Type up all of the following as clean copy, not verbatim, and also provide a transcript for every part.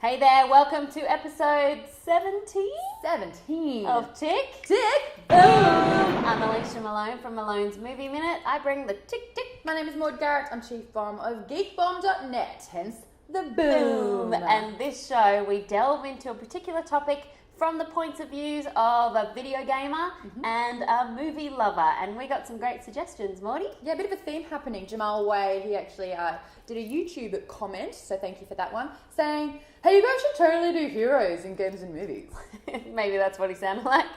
Hey there, welcome to episode 17 of Tick Boom! I'm Alicia Malone from Malone's Movie Minute. I bring the tick tick. My name is Maude Garrett. I'm Chief Bomb of GeekBomb.net, hence the boom. And this show, we delve into a particular topic from the points of views of a video gamer and a movie lover. And we got some great suggestions, Maude. Yeah, a bit of a theme happening. Jamal Wade, he actually did a YouTube comment, so thank you for that one, saying, hey, you guys should totally do heroes in games and movies. Maybe that's what he sounded like.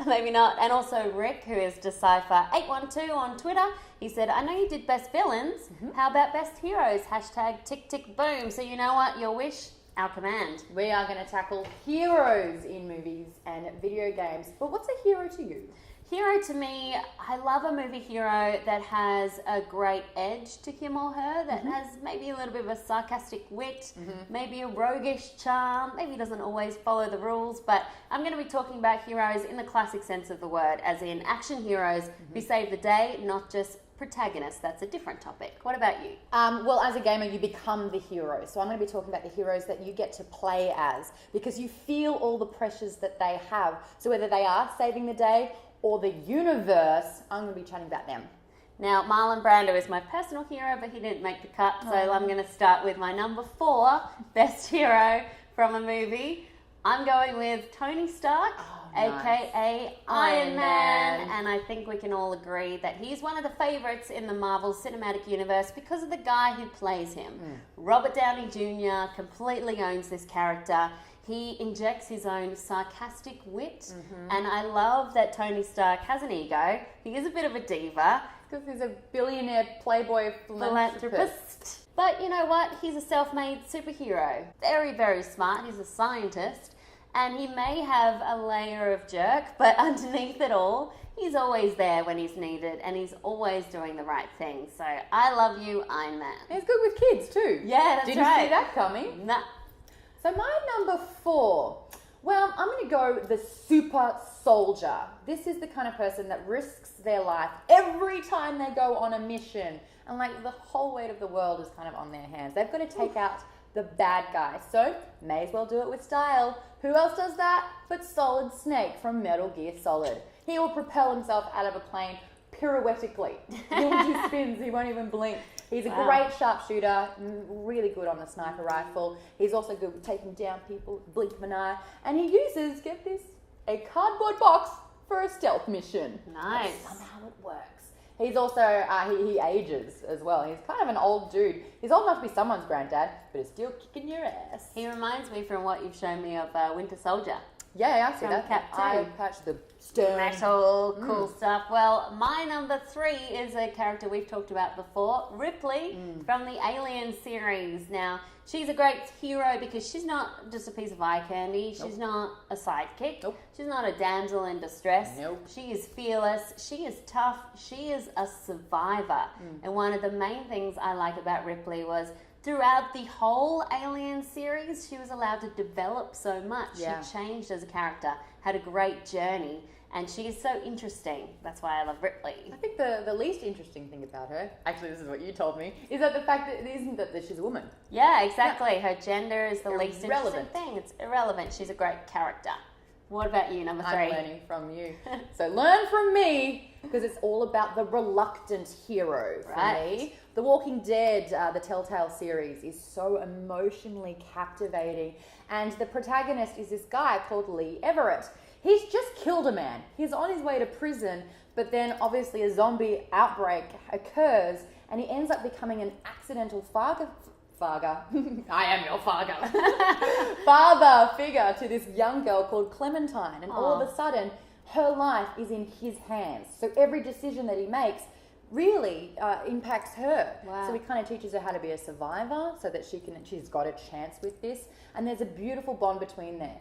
Maybe not. And also Rick, who is Decipher812 on Twitter, he said, I know you did best villains. How about best heroes? Hashtag tick tick boom. So you know what? Your wish, our command. We are going to tackle heroes in movies and video games. But what's a hero to you? Hero to me, I love a movie hero that has a great edge to him or her, that has maybe a little bit of a sarcastic wit, maybe a roguish charm, maybe doesn't always follow the rules, but I'm going to be talking about heroes in the classic sense of the word, as in action heroes who save the day, not just protagonists. That's a different topic. What about you? Well, as a gamer, you become the hero. So I'm going to be talking about the heroes that you get to play as, because you feel all the pressures that they have. So whether they are saving the day or the universe, I'm going to be chatting about them. Now, Marlon Brando is my personal hero, but he didn't make the cut, so I'm going to start with my number 4 best hero from a movie. I'm going with Tony Stark, aka Iron Man, and I think we can all agree that he's one of the favourites in the Marvel Cinematic Universe because of the guy who plays him. Robert Downey Jr. completely owns this character. He injects his own sarcastic wit, and I love that Tony Stark has an ego. He is a bit of a diva. Because he's a billionaire playboy philanthropist. But you know what? He's a self-made superhero. Very, very smart. He's a scientist. And he may have a layer of jerk, but underneath it all, he's always there when he's needed, and he's always doing the right thing. So I love you, Iron Man. He's good with kids too. Yeah, that's right. Did you see that coming? Nah. So my number 4, well, I'm going to go the super soldier. This is the kind of person that risks their life every time they go on a mission. And like the whole weight of the world is kind of on their hands. They've got to take out the bad guy. So may as well do it with style. Who else does that but Solid Snake from Metal Gear Solid? He will propel himself out of a plane pirouettically. He'll do spins. He won't even blink. He's a great sharpshooter, really good on the sniper rifle. He's also good with taking down people, blink of an eye. And he uses, get this, a cardboard box for a stealth mission. Nice. But somehow it works. He's also, he ages as well. He's kind of an old dude. He's old enough to be someone's granddad, but he's still kicking your ass. He reminds me from what you've shown me of Winter Soldier. Yeah, I see that. Cap 2. I patched the stone. Metal, cool stuff. Well, my number 3 is a character we've talked about before, Ripley from the Alien series. Now, she's a great hero because she's not just a piece of eye candy. She's not a sidekick. She's not a damsel in distress. She is fearless. She is tough. She is a survivor. And one of the main things I like about Ripley was throughout the whole Alien series, she was allowed to develop so much. Yeah. She changed as a character, had a great journey, and she is so interesting. That's why I love Ripley. I think the least interesting thing about her, actually this is what you told me, is that the fact that it isn't that she's a woman. Yeah, exactly. Her gender is the least Irrelevant. interesting thing. It's irrelevant. She's a great character. What about you, number 3? I'm learning from you. So learn from me, because it's all about the reluctant hero for me. The Walking Dead, the Telltale series, is so emotionally captivating. And the protagonist is this guy called Lee Everett. He's just killed a man. He's on his way to prison, but then obviously a zombie outbreak occurs, and he ends up becoming an accidental father figure to this young girl called Clementine. And all of a sudden, her life is in his hands. So every decision that he makes really impacts her. Wow. So he kind of teaches her how to be a survivor so that she's got a chance with this. And there's a beautiful bond between there.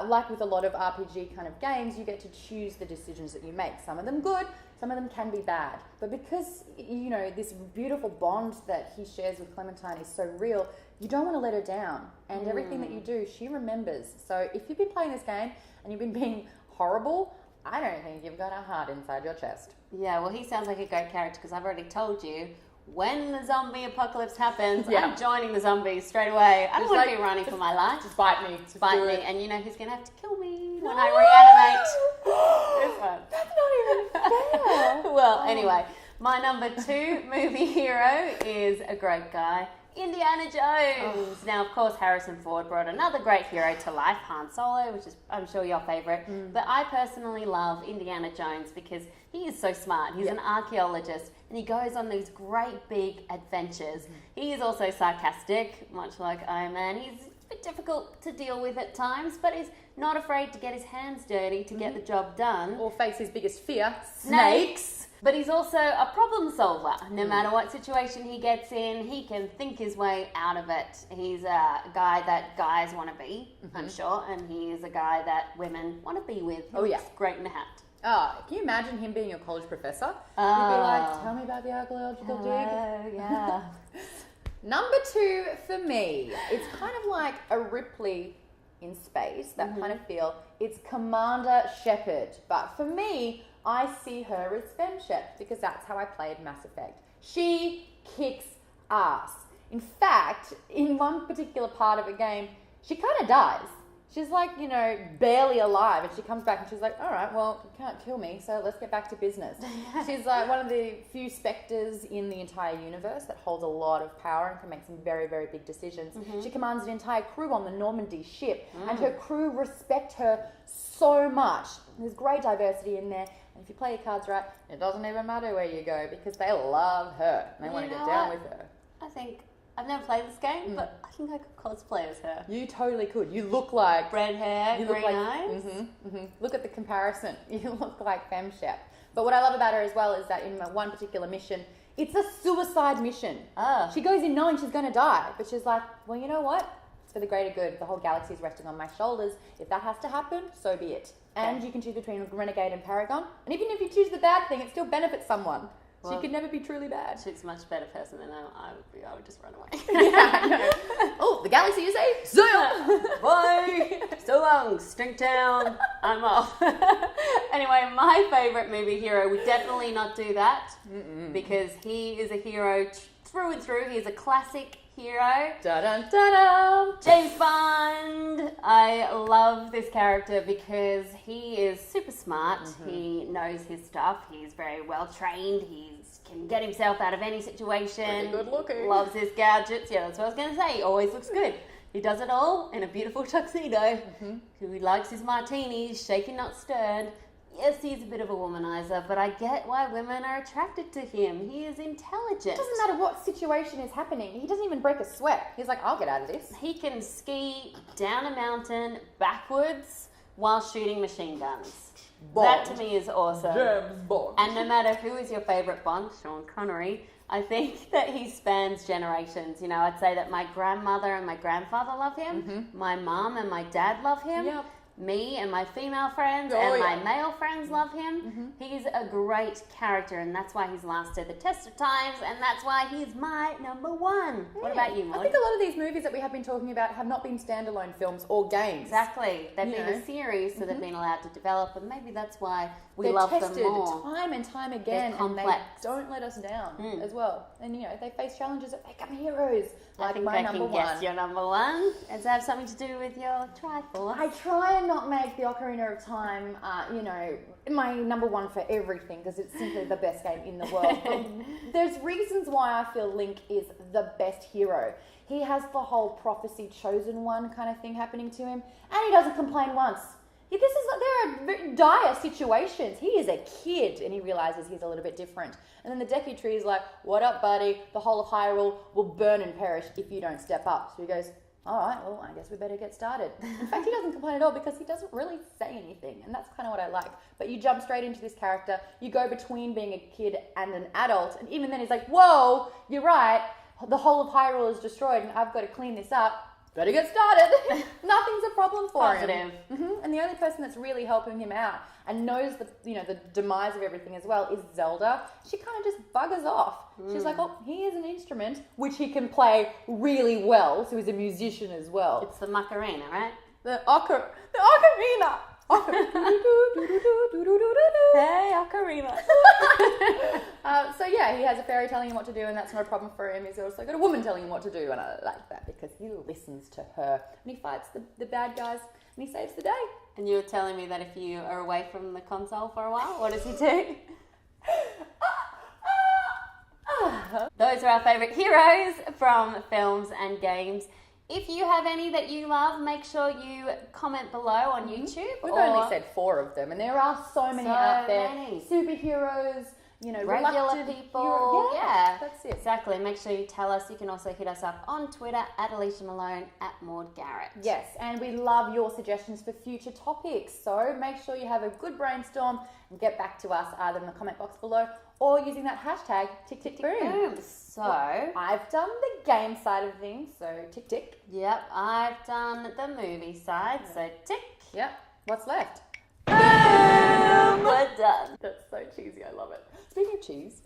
Like with a lot of RPG kind of games, you get to choose the decisions that you make. Some of them good, some of them can be bad. But because, you know, this beautiful bond that he shares with Clementine is so real, you don't want to let her down. And everything that you do, she remembers. So if you've been playing this game and you've been being horrible, I don't think you've got a heart inside your chest. Yeah, well, he sounds like a great character because I've already told you when the zombie apocalypse happens, I'm joining the zombies straight away. I don't want to be running for my life. Just bite me. Just bite me. And you know who's going to have to kill me when I reanimate. This one. That's not even fair. Well, anyway, my number 2 movie hero is a great guy, Indiana Jones. Now, of course, Harrison Ford brought another great hero to life, Han Solo, which is, I'm sure, your favourite. But I personally love Indiana Jones because he is so smart. He's an archaeologist and he goes on these great big adventures. He is also sarcastic, much like Iron Man. He's a bit difficult to deal with at times, but he's not afraid to get his hands dirty to get the job done. Or face his biggest fear, snakes. But he's also a problem solver. No matter what situation he gets in, he can think his way out of it. He's a guy that guys want to be, I'm sure, and he is a guy that women want to be with. He looks great in a hat. Oh, can you imagine him being your college professor? He'd be like, tell me about the archaeological dig. Yeah. Number 2 for me, it's kind of like a Ripley in space, that kind of feel. It's Commander Shepard. But for me, I see her as FemShep because that's how I played Mass Effect. She kicks ass. In fact, in one particular part of a game, she kind of dies. She's like, you know, barely alive, and she comes back and she's like, all right, well, you can't kill me, so let's get back to business. She's like one of the few spectres in the entire universe that holds a lot of power and can make some very, very big decisions. She commands an entire crew on the Normandy ship, and her crew respect her so much. There's great diversity in there, and if you play your cards right, it doesn't even matter where you go because they love her. They want to get down with her. I think I've never played this game, but I think I could cosplay as her. You totally could. You look like... Red hair, green eyes. Look at the comparison. You look like FemShep. But what I love about her as well is that in one particular mission, it's a suicide mission. She goes in knowing she's going to die, but she's like, well, you know what? It's for the greater good. The whole galaxy is resting on my shoulders. If that has to happen, so be it. And you can choose between Renegade and Paragon. And even if you choose the bad thing, it still benefits someone. Well, she could never be truly bad. She's a much better person than I would be. I would just run away. I know. Oh, the galaxy, you say? Zoom! Bye! So long, Stinktown. I'm off. Anyway, my favourite movie hero would definitely not do that because he is a hero through and through. He is a classic hero. Da-dun-da-dun. James Bond. I love this character because he is super smart. He knows his stuff. He's very well trained. He can get himself out of any situation. Pretty good looking. Loves his gadgets. Yeah, that's what I was going to say. He always looks good. He does it all in a beautiful tuxedo. He likes his martinis, shaken not stirred. Yes, he's a bit of a womanizer, but I get why women are attracted to him. He is intelligent. It doesn't matter what situation is happening. He doesn't even break a sweat. He's like, I'll get out of this. He can ski down a mountain backwards while shooting machine guns. Bond. That to me is awesome. James Bond. And no matter who is your favourite Bond, Sean Connery, I think that he spans generations. You know, I'd say that my grandmother and my grandfather love him. My mum and my dad love him. Yep. Me and my female friends and my male friends love him. He's a great character, and that's why he's lasted the test of times, and that's why he's my number 1. What about you, Maude? I think a lot of these movies that we have been talking about have not been standalone films or games. Exactly. They've been a series, so they've been allowed to develop, and maybe that's why we love tested them more. Time and time again, They're complex. and they don't let us down as well. And, you know, they face challenges that make them heroes. Like I think my I number can 1. guess your number 1. Does it have something to do with your Triforce? I try and not make the Ocarina of Time, you know, my number 1 for everything because it's simply the best game in the world. But there's reasons why I feel Link is the best hero. He has the whole prophecy chosen one kind of thing happening to him, and he doesn't complain once. There are dire situations. He is a kid and he realizes he's a little bit different. And then the Deku Tree is like, what up, buddy? The whole of Hyrule will burn and perish if you don't step up. So he goes, all right, well, I guess we better get started. In fact, he doesn't complain at all because he doesn't really say anything. And that's kind of what I like. But you jump straight into this character. You go between being a kid and an adult. And even then he's like, whoa, you're right. The whole of Hyrule is destroyed and I've got to clean this up. Better get started. Nothing's a problem for him. And the only person that's really helping him out and knows the demise of everything as well is Zelda. She kind of just buggers off. She's like, oh, he is an instrument which he can play really well. So he's a musician as well. It's the Macarena, right? The ocarina. Hey, Ocarina. So yeah, he has a fairy telling him what to do, and that's no problem for him. He's also got a woman telling him what to do, and I like that because he listens to her, and he fights the bad guys, and he saves the day. And you were telling me that if you are away from the console for a while, what does he do? Those are our favourite heroes from films and games. If you have any that you love, make sure you comment below on YouTube. We've only said 4 of them, and there are so many out there. Many. Superheroes, Regular reluctant people. Yeah, that's it. Exactly. Make sure you tell us. You can also hit us up on Twitter at Alicia Malone, at Maude Garrett. Yes, and we love your suggestions for future topics. So make sure you have a good brainstorm and get back to us either in the comment box below or using that hashtag #TickTickBoom. So, I've done the game side of things, so tick tick. Yep, I've done the movie side, so tick. Yep. What's left? Boom! We're done. That's so cheesy. I love it. Speaking of cheese,